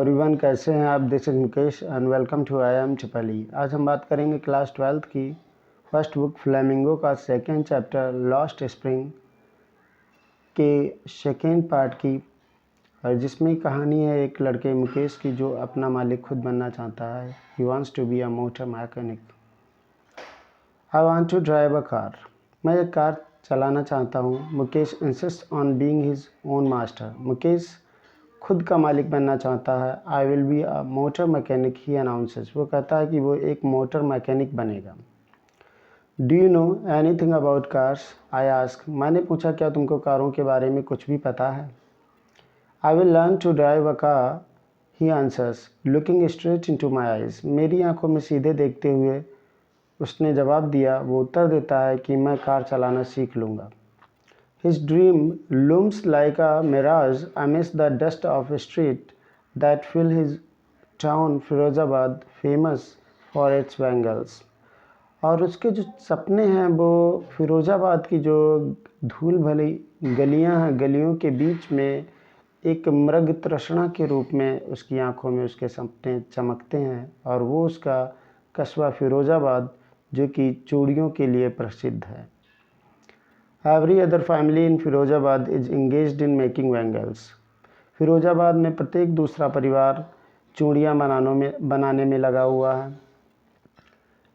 Everyone, कैसे हैं आप। This is Mukesh and welcome to आई एम चिपली। आज हम बात करेंगे क्लास 12th की फर्स्ट बुक फ्लेमिंगो का सेकेंड चैप्टर लॉस्ट स्प्रिंग के सेकेंड पार्ट की, और जिसमें कहानी है एक लड़के मुकेश की जो अपना मालिक खुद बनना चाहता है। He wants to be a motor mechanic. I want to drive a car. मैं एक कार चलाना चाहता हूँ। Mukesh insist on being his own master. Mukesh खुद का मालिक बनना चाहता है। I will be a motor mechanic, he announces. वो कहता है कि वो एक मोटर मैकेनिक बनेगा। Do you know anything about cars, I ask. मैंने पूछा, क्या तुमको कारों के बारे में कुछ भी पता है। I will learn to drive a car, he answers looking straight into my eyes. मेरी आंखों में सीधे देखते हुए उसने जवाब दिया। वो उत्तर देता है कि मैं कार चलाना सीख लूँगा। His dream looms like a mirage amidst the dust of a street that fill his town Firozabad, famous for its bangles। और उसके जो सपने हैं वो फिरोज़ाबाद की जो धूल भरी गलियां हैं, गलियों के बीच में एक मृग तृष्णा के रूप में उसकी आंखों में उसके सपने चमकते हैं। और वो उसका कस्बा फिरोज़ाबाद जो कि चूड़ियों के लिए प्रसिद्ध है। Every other family in Firozabad is engaged in making bangles। Firozabad में प्रत्येक दूसरा परिवार चूड़ियाँ बनाने में लगा हुआ है।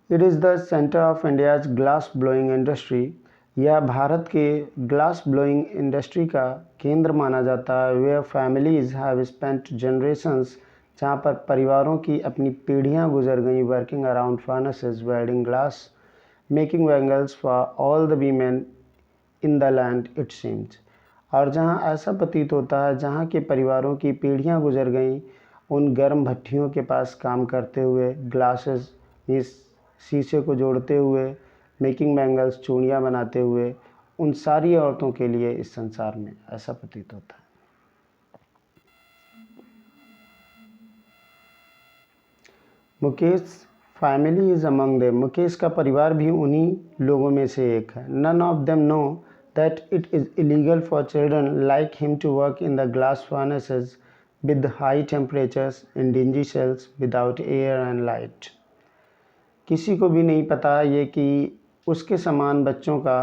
It is the center of India's glass blowing industry। यह भारत के ग्लास ब्लोइंग इंडस्ट्री का केंद्र माना जाता है। Where families have spent generations, जहाँ पर परिवारों की अपनी पीढ़ियाँ गुजर गई working around furnaces, welding glass, making bangles for all the women in the land it seems. और जहाँ ऐसा प्रतीत होता है, जहाँ के परिवारों की पीढ़ियाँ गुजर गईं उन गर्म भट्टियों के पास काम करते हुए, ग्लासेस इस शीशे को जोड़ते हुए, मेकिंग बैंगल्स चूड़ियाँ बनाते हुए, उन सारी औरतों के लिए इस संसार में ऐसा प्रतीत होता है। Mukesh family is among them. Mukesh का परिवार भी उन्हीं लोगों में से एक है। None of them know that it is illegal for children like him to work in the glass furnaces with high temperatures in dingy cells without air and light। किसी को भी नहीं पता ये कि उसके समान बच्चों का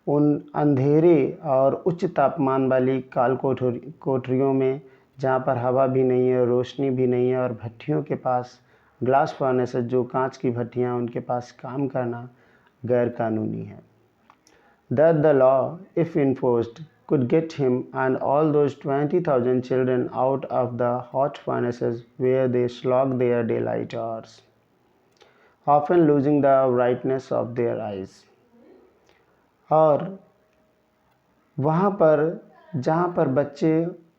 उन अंधेरे और उच्च तापमान वाली काल कोठरियों में, जहाँ पर हवा भी नहीं है, रोशनी भी नहीं है, और भट्टियों के पास, ग्लास फर्नेसेस जो कांच की भट्टियाँ, उनके पास काम करना गैर कानूनी है। That the law, if enforced, could get him and all those 20,000 children out of the hot furnaces where they slog their daylight hours, often losing the brightness of their eyes। और वहाँ पर जहाँ पर बच्चे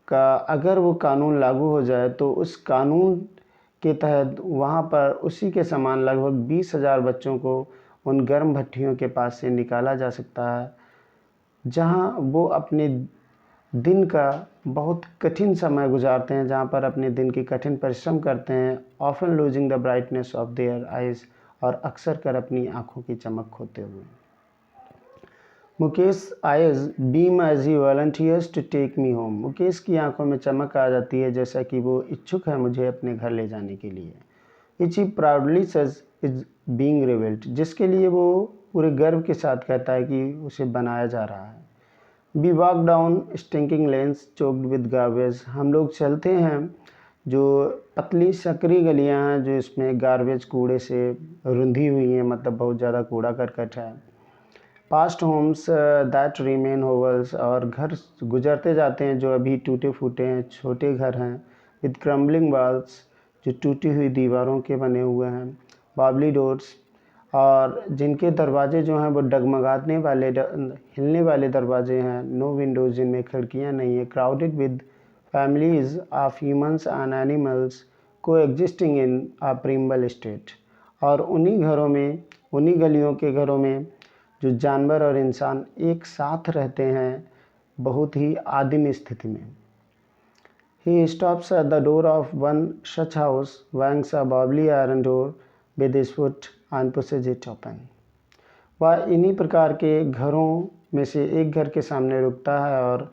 का अगर वो कानून लागू हो जाए तो उस कानून के तहत वहाँ पर उसी के समान लगभग 20,000 बच्चों को उन गर्म भट्टियों के पास से निकाला जा सकता है, जहाँ वो अपने दिन का बहुत कठिन समय गुजारते हैं, जहाँ पर अपने दिन की कठिन परिश्रम करते हैं। Often losing the brightness of their eyes, और अक्सर कर अपनी आँखों की चमक खोते हुए। Mukesh eyes beam as he volunteers to take me home. Mukesh की आंखों में चमक आ जाती है जैसा कि वो इच्छुक है मुझे अपने घर ले जाने के लिए। Etch he proudly says is being rebuilt, जिसके लिए वो पूरे गर्व के साथ कहता है कि उसे बनाया जा रहा है। We walk down stinking lanes choked with garbage. हम लोग चलते हैं जो पतली सकरी गलियां हैं जो इसमें गार्बेज कूड़े से रुंधी हुई हैं, मतलब बहुत ज़्यादा कूड़ा करकट है। पास्ट होम्स दैट रिमेन होवल्स, और घर गुजरते जाते हैं जो अभी टूटे फूटे हैं, छोटे घर हैं। विद क्रम्बलिंग वॉल्स, जो टूटी हुई दीवारों के बने हुए हैं। बॉबली डोर्स, और जिनके दरवाजे जो हैं वो डगमगाने वाले, हिलने वाले दरवाजे हैं। नो विंडोज़, जिनमें खिड़कियां नहीं है। Crowded with families of humans and animals coexisting in a primeval state, और उन्हीं घरों में, उन्हीं गलियों के घरों में जो जानवर और इंसान एक साथ रहते हैं बहुत ही आदिम स्थिति में। He stops at the door of one such house, bangs a wobbly iron door with his foot and pushes it open। वह इन्हीं प्रकार के घरों में से एक घर के सामने रुकता है और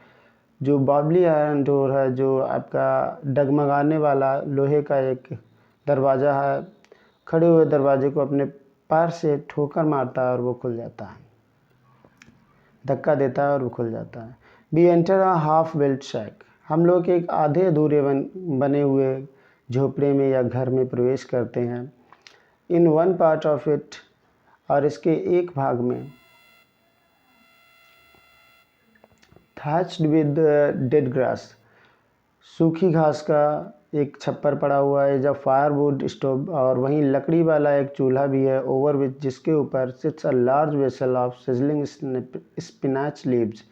जो बॉबली आयरन डोर है, जो आपका डगमगाने वाला लोहे का एक दरवाज़ा है, खड़े हुए दरवाजे को अपने पैर से ठोकर मारता है और वो खुल जाता है, धक्का देता है और वो खुल जाता है। We enter a half built shack, हम लोग एक आधे अधूरे बने हुए झोपड़े में या घर में प्रवेश करते हैं। In one part of it, और इसके एक भाग में, थैच्ड विद डेड ग्रास, सूखी घास का एक छप्पर पड़ा हुआ है, जब फायरवुड स्टोव, और वहीं लकड़ी वाला एक चूल्हा भी है, ओवर विच, जिसके ऊपर sits a large vessel of sizzling spinach leaves,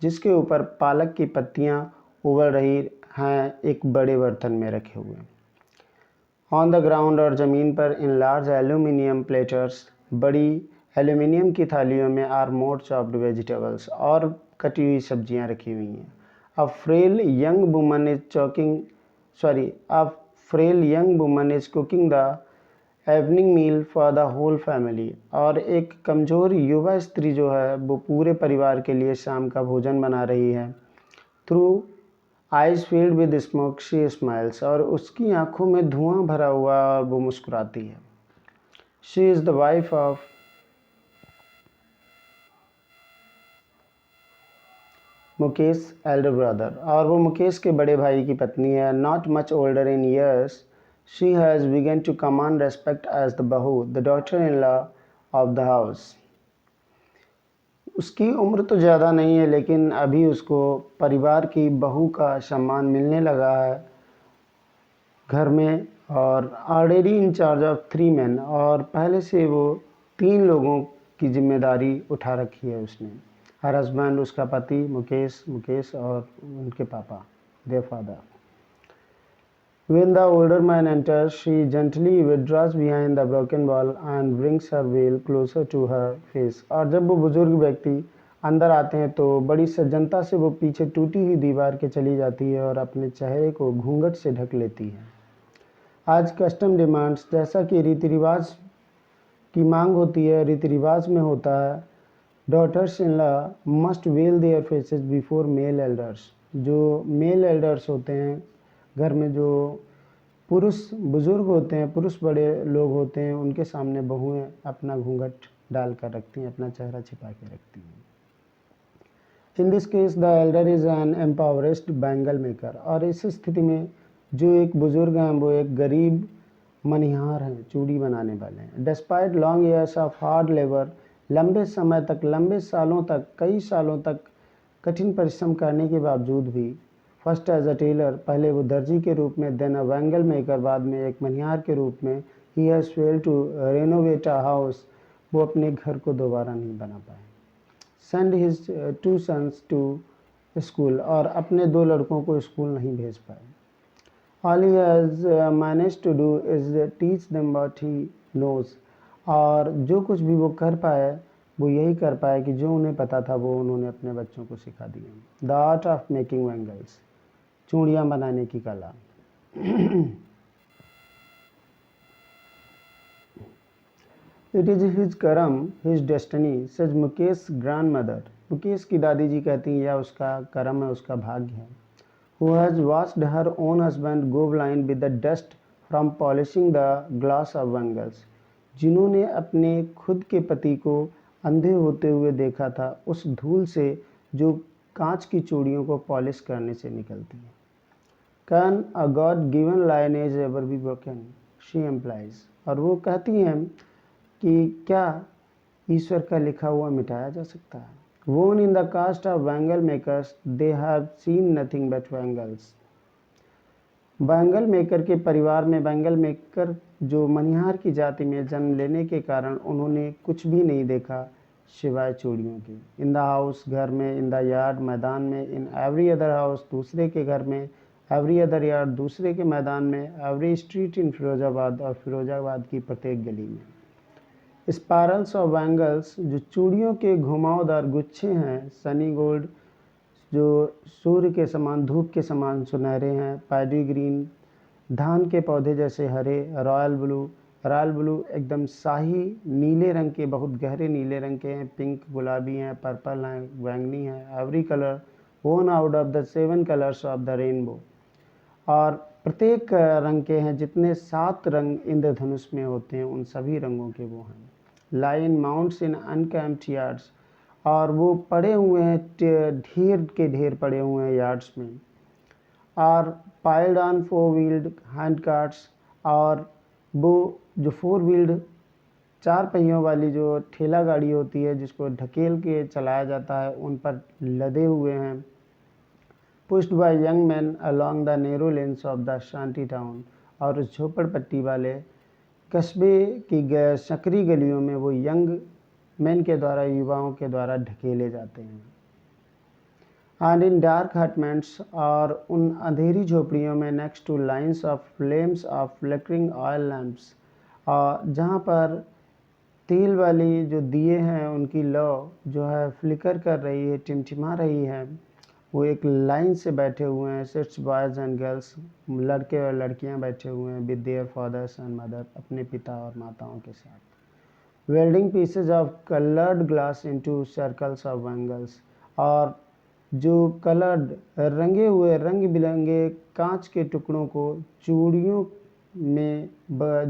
जिसके ऊपर पालक की पत्तियां उबल रही हैं, एक बड़े बर्तन में रखे हुए। ऑन द ग्राउंड, और ज़मीन पर, इन लार्ज एल्यूमिनियम प्लेटर्स, बड़ी एल्यूमिनियम की थालियों में, आर मोर चॉप्ड वेजिटेबल्स, और कटी हुई सब्जियां रखी हुई हैं। A frail young woman is a frail young woman is cooking the evening meal for the whole family, और एक कमज़ोर युवा स्त्री जो है वो पूरे परिवार के लिए शाम का भोजन बना रही है। Through eyes field with smoke she smiles, और उसकी आंखों में धुआं भरा हुआ और वो मुस्कुराती है। She is the wife of Mukesh elder brother, और वो मुकेश के बड़े भाई की पत्नी है। Not much older in years, she has begun to command respect as the bahu, the daughter in law of the house. उसकी उम्र तो ज़्यादा नहीं है, लेकिन अभी उसको परिवार की बहू का सम्मान मिलने लगा है घर में, और already in charge of 3 men, और पहले से वो 3 लोगों की जिम्मेदारी उठा रखी है उसने। हर हस्बैंड, उसका पति मुकेश और उनके पापा, their father. When the older man enters, she gently withdraws behind the broken wall and brings her veil closer to her face. और जब वो बुजुर्ग व्यक्ति अंदर आते हैं तो बड़ी सज्जनता से वो पीछे टूटी हुई दीवार के चली जाती है और अपने चेहरे को घूंघट से ढक लेती है। आज कस्टम डिमांड्स, जैसा कि रीति रिवाज की मांग होती है, रीति रिवाज में होता है, daughters in law must veil their faces before male elders. जो मेल एल्डर्स होते हैं घर में, जो पुरुष बुजुर्ग होते हैं, पुरुष बड़े लोग होते हैं, उनके सामने बहुएं अपना घूंघट डाल कर रखती हैं, अपना चेहरा छिपा के रखती हैं। In this case the elder is an impoverished bangle maker, और इस स्थिति में जो एक बुजुर्ग हैं वो एक गरीब मनिहार हैं, चूड़ी बनाने वाले हैं। Despite long years of hard labour, लंबे समय तक, लंबे सालों तक, कई सालों तक कठिन परिश्रम करने के बावजूद भी, फर्स्ट एज अ टेलर, पहले वो दर्जी के रूप में, देन अ बैंगल मेकर, बाद में एक मनिहार के रूप में, he has failed to renovate a house, वो अपने घर को दोबारा नहीं बना पाए। Send his 2 sons to school, और अपने 2 लड़कों को स्कूल नहीं भेज पाए। All he has managed to do is teach them what he knows, और जो कुछ भी वो कर पाए वो यही कर पाए कि जो उन्हें पता था वो उन्होंने अपने बच्चों को सिखा दिया। The art of making bangles, चूड़ियाँ बनाने की कला। इट इज़ हिज करम, हिज डेस्टिनी, सज मुकेश ग्रैंड मदर, मुकेश की दादी जी कहती हैं यह उसका करम है, उसका भाग्य है। Who has watched her own husband go blind with the dust from polishing the glass of bangles, जिन्होंने अपने खुद के पति को अंधे होते हुए देखा था उस धूल से जो कांच की चूड़ियों को पॉलिश करने से निकलती है। Can a god given lineage ever be broken, she employs, और वो कहती हैं कि क्या ईश्वर का लिखा हुआ मिटाया जा सकता है। वोन in the caste of bangle makers, they have seen nothing but bangles, bangle maker के परिवार में, बैंगल मेकर जो मनिहार की जाति में जन्म लेने के कारण उन्होंने कुछ भी नहीं देखा सिवाय चूड़ियों के। इन द हाउस, घर में, इन द यार्ड, मैदान में, इन एवरी अदर हाउस, दूसरे के घर में, एवरी अदर यार्ड, दूसरे के मैदान में, एवरी स्ट्रीट इन फिरोजाबाद, और फिरोजाबाद की प्रत्येक गली में। स्पायरल्स ऑफ बैंगल्स, जो चूड़ियों के घुमावदार गुच्छे हैं, सनी गोल्ड, जो सूर्य के समान, धूप के समान सुनहरे हैं, पैडी ग्रीन, धान के पौधे जैसे हरे, रॉयल ब्लू एकदम शाही नीले रंग के, बहुत गहरे नीले रंग के हैं, पिंक गुलाबी हैं, पर्पल हैं, बैंगनी हैं, एवरी कलर वोन out of the 7 colours of the rainbow. और प्रत्येक रंग के हैं जितने 7 रंग इंद्रधनुष में होते हैं उन सभी रंगों के वो हैं। लाइन माउंट्स इन अनकैम्प्ड यार्ड्स, और वो पड़े हुए हैं ढेर के ढेर पड़े हुए हैं यार्ड्स में। और piled on 4 wheeled hand carts, और वो जो 4 व्हील्ड 4 पहियों वाली जो ठेला गाड़ी होती है जिसको ढकेल के चलाया जाता है उन पर लदे हुए हैं। Pushed by young man along the narrow lanes of the Shanti town, और उस झोपड़पट्टी वाले कस्बे की सकरी गलियों में वो यंग मैन के द्वारा, युवाओं के द्वारा ढकेले जाते हैं। एंड इन डार्क हटमेंट्स, और उन अंधेरी झोपड़ियों में next two lines of flames of flickering oil lamps, और जहाँ पर तेल वाली जो दिए हैं उनकी लौ जो है फ्लिकर कर रही है, टिमटिमा रही है, वो एक लाइन से बैठे हुए हैं। सिक्स बॉयज़ एंड गर्ल्स, लड़के और लड़कियां बैठे हुए हैं, with their fathers and mother, अपने पिता और माताओं के साथ। Welding pieces of coloured glass into circles of bangles, और जो कलर्ड रंगे हुए रंग बिरंगे कांच के टुकड़ों को चूड़ियों में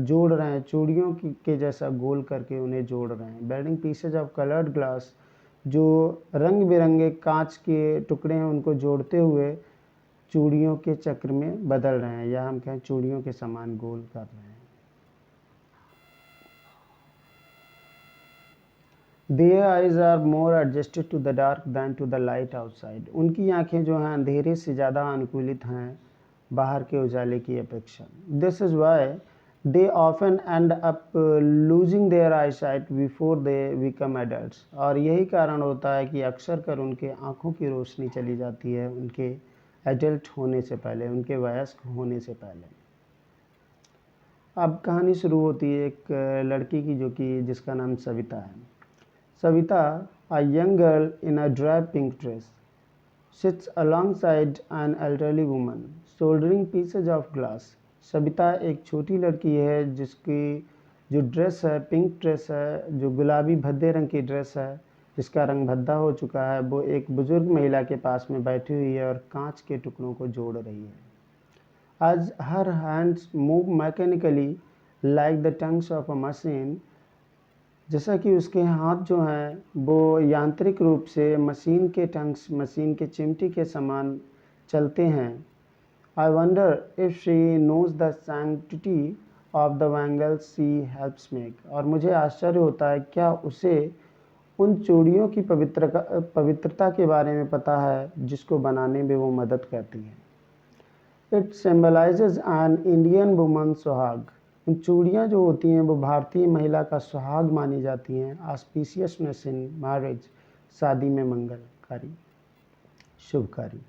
जोड़ रहे हैं, चूड़ियों के जैसा गोल करके उन्हें जोड़ रहे हैं। Welding pieces of coloured glass, जो रंग बिरंगे कांच के टुकड़े हैं उनको जोड़ते हुए चूड़ियों के चक्र में बदल रहे हैं, या हम कहें चूड़ियों के समान गोल कर रहे हैं। Their eyes are more adjusted to the dark than to the light outside. उनकी आंखें जो हैं अंधेरे से ज़्यादा अनुकूलित हैं बाहर के उजाले की अपेक्षा। This is why they often end up losing their eyesight before they become adults. और यही कारण होता है कि अक्सर कर उनके आँखों की रोशनी चली जाती है उनके एडल्ट होने से पहले, उनके वयस्क होने से पहले। अब कहानी शुरू होती है एक लड़की की जिसका नाम सविता है। Savita, a young girl in a drab pink dress, sits alongside an elderly woman, soldering pieces of glass. Savita एक छोटी लड़की है जिसकी जो ड्रेस है, पिंक ड्रेस है, जो गुलाबी भद्दे रंग की ड्रेस है जिसका रंग भद्दा हो चुका है, वो एक बुजुर्ग महिला के पास में बैठी हुई है और कांच के टुकड़ों को जोड़ रही है। As her hands move mechanically like the tongues of a machine, जैसा कि उसके हाथ जो हैं वो यांत्रिक रूप से मशीन के टंग्स, मशीन के चिमटी के समान चलते हैं। I wonder if she knows the sanctity of the bangles she helps make, और मुझे आश्चर्य होता है क्या उसे उन चूड़ियों की पवित्रता के बारे में पता है जिसको बनाने में वो मदद करती है। It symbolises an Indian woman सुहाग, चूड़ियाँ जो होती हैं वो भारतीय महिला का सुहाग मानी जाती हैं। ऑस्पिशियसनेस इन मैरिज, शादी में मंगलकारी, शुभकारी।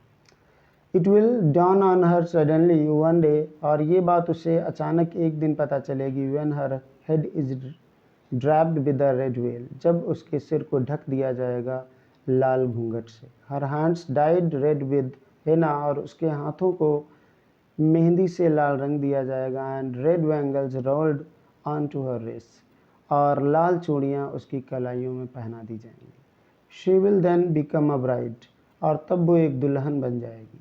It will dawn on her suddenly one day, और ये बात उसे अचानक एक दिन पता चलेगी। When her head is draped with a red veil, जब उसके सिर को ढक दिया जाएगा लाल घूंघट से। Her hands dyed red with henna, और उसके हाथों को मेहंदी से लाल रंग दिया जाएगा। And red bangles rolled onto her wrist, और लाल चूड़ियाँ उसकी कलाइयों में पहना दी जाएंगी। She will then become a bride, और तब वो एक दुल्हन बन जाएगी।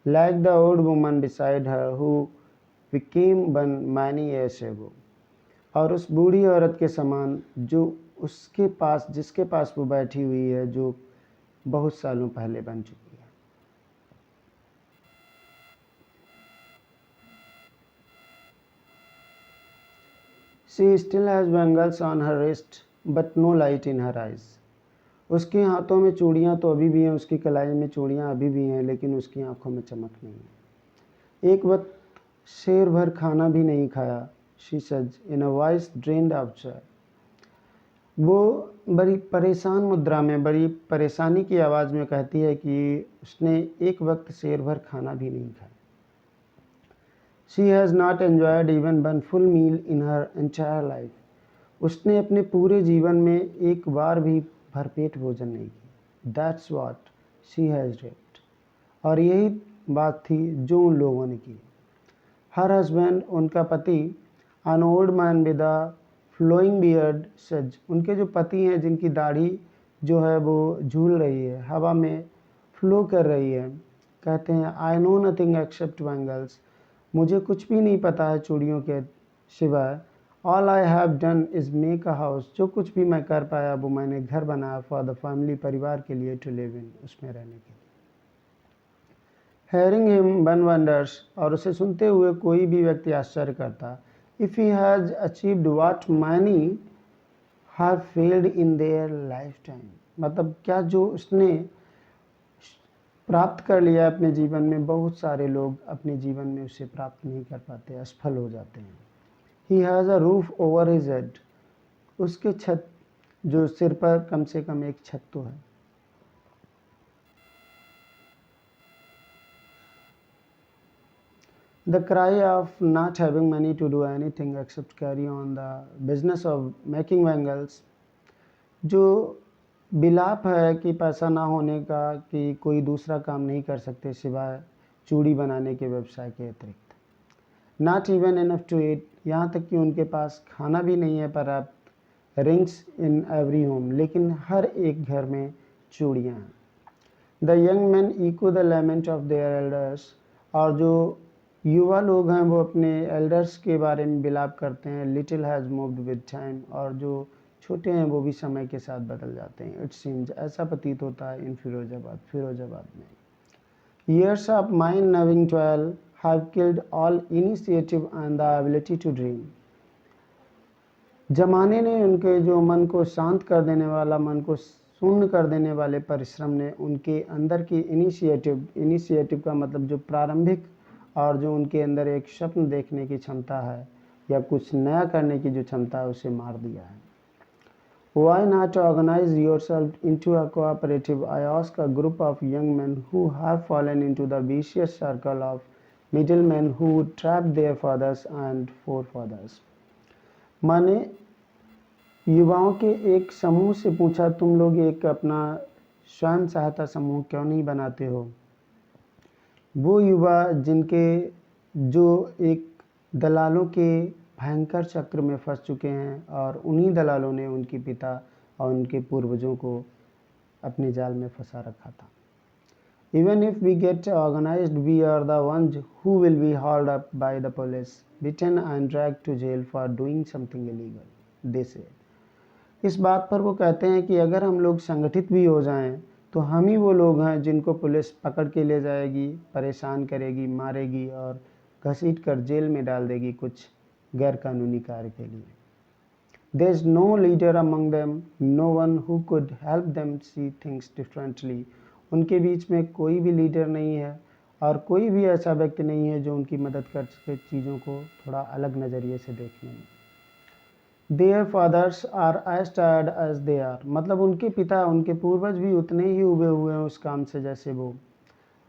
Like the old woman beside her who became one many years ago, और उस बूढ़ी औरत के समान जो उसके पास, जिसके पास वो बैठी हुई है, जो बहुत सालों पहले बन चुकी है। She still has bangles on her wrist, but no light in her eyes. उसके हाथों में चूड़ियाँ तो अभी भी हैं, उसकी कलाई में चूड़ियाँ अभी भी हैं, लेकिन उसकी आंखों में चमक नहीं है। एक वक्त शेर भर खाना भी नहीं खाया, she said in a voice drained of joy. वो बड़ी परेशान मुद्रा में, बड़ी परेशानी की आवाज़ में कहती है कि उसने एक वक्त शेर भर खाना भी नहीं खाया। She has not enjoyed even one full meal in her entire life. उसने अपने पूरे जीवन में एक बार भी भरपेट भोजन नहीं किया। That's what she has read. और यही बात थी जो उन लोगों ने की। Her husband, उनका पति, an old man with a flowing beard said, उनके जो पति हैं जिनकी दाढ़ी जो है वो झूल रही है, हवा में फ्लो कर रही है। कहते हैं I know nothing accept bangles, मुझे कुछ भी नहीं पता है चूड़ियों के सिवाय। All I have done is make a house, जो कुछ भी मैं कर पाया वो मैंने घर बनाया फॉर द फैमिली, परिवार के लिए, टू लिव इन, उसमें रहने के लिए। हेयरिंग हिम वन वंडर्स, और उसे सुनते हुए कोई भी व्यक्ति आश्चर्य करता। If he has achieved what many have failed in their life time, मतलब क्या जो उसने प्राप्त कर लिया अपने जीवन में, बहुत सारे लोग अपने जीवन में उसे प्राप्त नहीं कर पाते, असफल हो जाते हैं। He has a roof over his head, उसके छत, जो सिर पर कम से कम एक छत तो है। The cry of not having money to do anything except carry on the business of making bangles, जो बिलाप है कि पैसा ना होने का, कि कोई दूसरा काम नहीं कर सकते सिवाय चूड़ी बनाने के व्यवसाय के अतिरिक्त। Not even enough to eat, यहाँ तक कि उनके पास खाना भी नहीं है पर्याप्त। रिंग्स इन एवरी होम, लेकिन हर एक घर में चूड़ियाँ हैं। The young man echo the lament of their elders, और जो युवा लोग हैं वो अपने एल्डर्स के बारे में बिलाप करते हैं। Little has moved with time, और जो छोटे हैं वो भी समय के साथ बदल जाते हैं। इट सीम्स, ऐसा प्रतीत होता है, इन फिरोजाबाद में। Years of mind numbing toil have killed all initiative and the ability to dream, जमाने ने उनके जो मन को शांत कर देने वाला, मन को शून्य कर देने वाले परिश्रम ने उनके अंदर की इनिशिएटिव का मतलब जो प्रारंभिक, और जो उनके अंदर एक स्वप्न देखने की क्षमता है या कुछ नया करने की जो क्षमता है, उसे मार दिया है। Why not organize yourself into a cooperative? I ask a group of young men who have fallen into the vicious circle of middlemen who trap their fathers and forefathers. मैंने युवाओं के एक समूह से पूछा, तुम लोग एक अपना स्वयं सहायता समूह क्यों नहीं बनाते हो? वो युवा जिनके जो एक दलालों के भयंकर चक्र में फंस चुके हैं, और उन्हीं दलालों ने उनके पिता और उनके पूर्वजों को अपने जाल में फंसा रखा था। Even if we get organized, we are the ones who will be hauled up by the police, beaten and dragged to jail for doing something illegal, they say. इस बात पर वो कहते हैं कि अगर हम लोग संगठित भी हो जाएं, तो हम ही वो लोग हैं जिनको पुलिस पकड़ के ले जाएगी, परेशान करेगी, मारेगी और घसीट कर जेल में डाल देगी कुछ गैर कानूनी कार्य के लिए। There is no leader among them, no one who could help them see things differently. उनके बीच में कोई भी लीडर नहीं है, और कोई भी ऐसा व्यक्ति नहीं है जो उनकी मदद कर सके चीज़ों को थोड़ा अलग नज़रिए से देखने में। Their fathers are as tired as they are, मतलब उनके पिता, उनके पूर्वज भी उतने ही उबे हुए हैं उस काम से जैसे वो।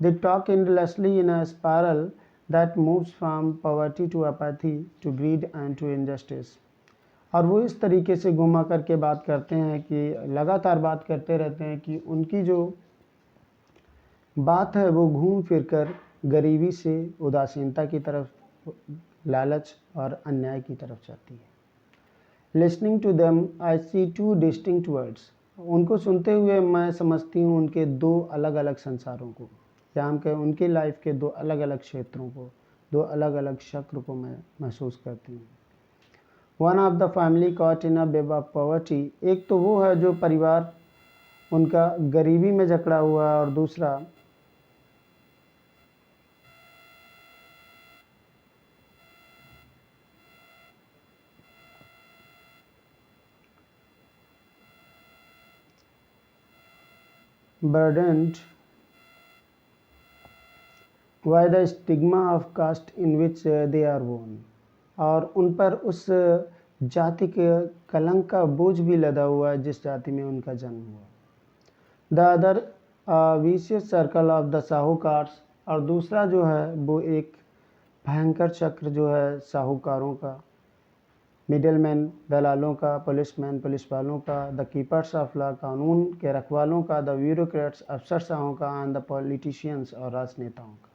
They talk endlessly in a spiral that moves from poverty to apathy to greed and to injustice. और वो इस तरीके से घुमा करके बात करते हैं कि लगातार बात करते रहते हैं कि उनकी जो बात है वो घूम फिर कर गरीबी से उदासीनता की तरफ, लालच और अन्याय की तरफ जाती है। Listening to them I see two distinct words, उनको सुनते हुए मैं समझती हूँ उनके दो अलग अलग संसारों को, या हम कहें उनकी लाइफ के दो अलग अलग क्षेत्रों को, दो अलग अलग चक्र को मैं महसूस करती हूँ। One of the family caught in a web of poverty, एक तो वो है जो परिवार उनका गरीबी में जकड़ा हुआ है, और दूसरा burdened by the stigma of caste in which they are born, और उन पर उस जाति के कलंक का बोझ भी लदा हुआ है जिस जाति में उनका जन्म हुआ। The other vicious circle of the sahukars, और दूसरा जो है वो एक भयंकर चक्र जो है साहूकारों का, मिडलमैन दलालों का, पुलिसमैन पुलिस वालों का, द कीपर्स ऑफ लॉ कानून के रखवालों का, द ब्यूरोक्रेट्स अफसरशाहों का, एंड द पॉलिटिशियंस और राजनेताओं का।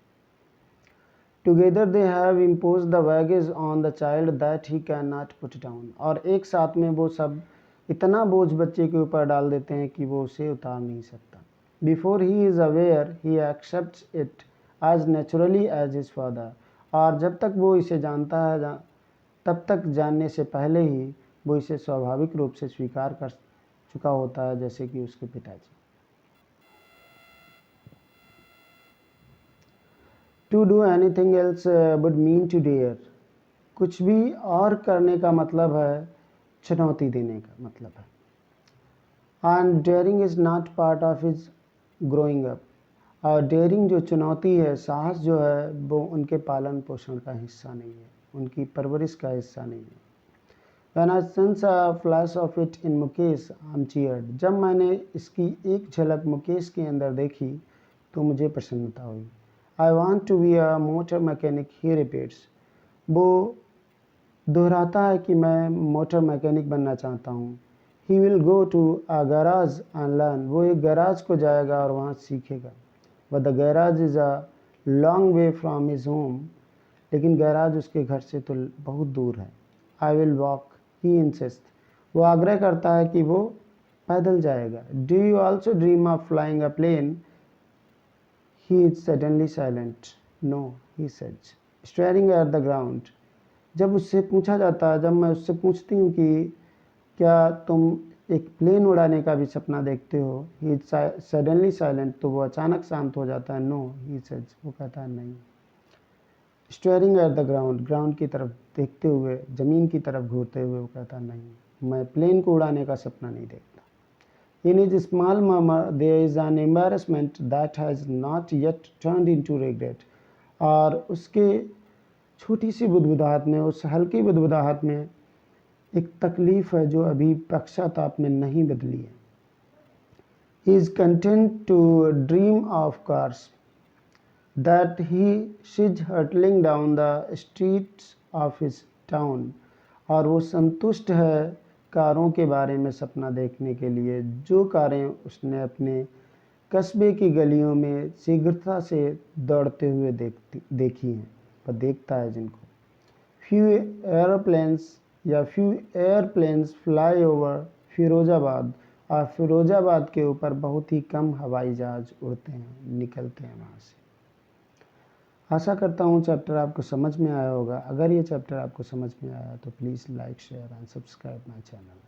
Together they have impose the baggage on the child that he can not put down, और एक साथ में वो सब इतना बोझ बच्चे के ऊपर डाल देते हैं कि वो उसे उतार नहीं सकता। Before he is aware, he accepts it as naturally as his father. और जब तक वो इसे जानता है, तब तक जानने से पहले ही वो इसे स्वाभाविक रूप से स्वीकार कर चुका होता है, जैसे कि उसके पिताजी। To do anything else would mean to dare. कुछ भी और करने का मतलब है चुनौती देने का मतलब है। And daring is not part of his growing up. और डेयरिंग जो चुनौती है, साहस जो है, वो उनके पालन पोषण का हिस्सा नहीं है, उनकी परवरिश का हिस्सा नहीं है। When I sense a flash of it in Mukesh, I'm cheered. जब मैंने इसकी एक झलक मुकेश के अंदर देखी तो मुझे प्रसन्नता हुई। I want to be a motor mechanic, he repeats. वो दोहराता है कि मैं मोटर मैकेनिक बनना चाहता हूँ। He will go to a garage and learn. वो एक गैराज को जाएगा और वहाँ सीखेगा। But the garage is a long way from his home. लेकिन गैराज उसके घर से तो बहुत दूर है। I will walk, he insists. वो आग्रह करता है कि वो पैदल जाएगा। Do you also dream of flying a plane? He is suddenly silent. No, he says, staring at the ground. जब उससे पूछा जाता है, जब मैं उससे पूछती हूँ कि क्या तुम एक प्लेन उड़ाने का भी सपना देखते हो, ही इज सडनली साइलेंट, तो वो अचानक शांत हो जाता है। नो, ही सेज, वो कहता है नहीं। Staring at the ground, ground की तरफ देखते हुए, ज़मीन की तरफ घूरते हुए वो कहता है नहीं, मैं प्लेन को उड़ाने का सपना नहीं देखता। In is small murmur there is an embarrassment that has not yet turned into regret. और उसके छोटी सी बुदबुदाहट में, उस हल्की बुदबुदाहट में एक तकलीफ़ है जो अभी पश्चाताप में नहीं बदली है। He is content to dream of cars that he sees hurtling down the streets of his town. और वो संतुष्ट है कारों के बारे में सपना देखने के लिए, जो कारें उसने अपने कस्बे की गलियों में शीघ्रता से दौड़ते हुए देखी हैं, पर देखता है जिनको। Few airplanes fly over Firozabad, और फिरोज़ाबाद के ऊपर बहुत ही कम हवाई जहाज़ उड़ते हैं, निकलते हैं वहाँ से। आशा करता हूँ चैप्टर आपको समझ में आया होगा। अगर ये चैप्टर आपको समझ में आया तो please like, share and subscribe my channel.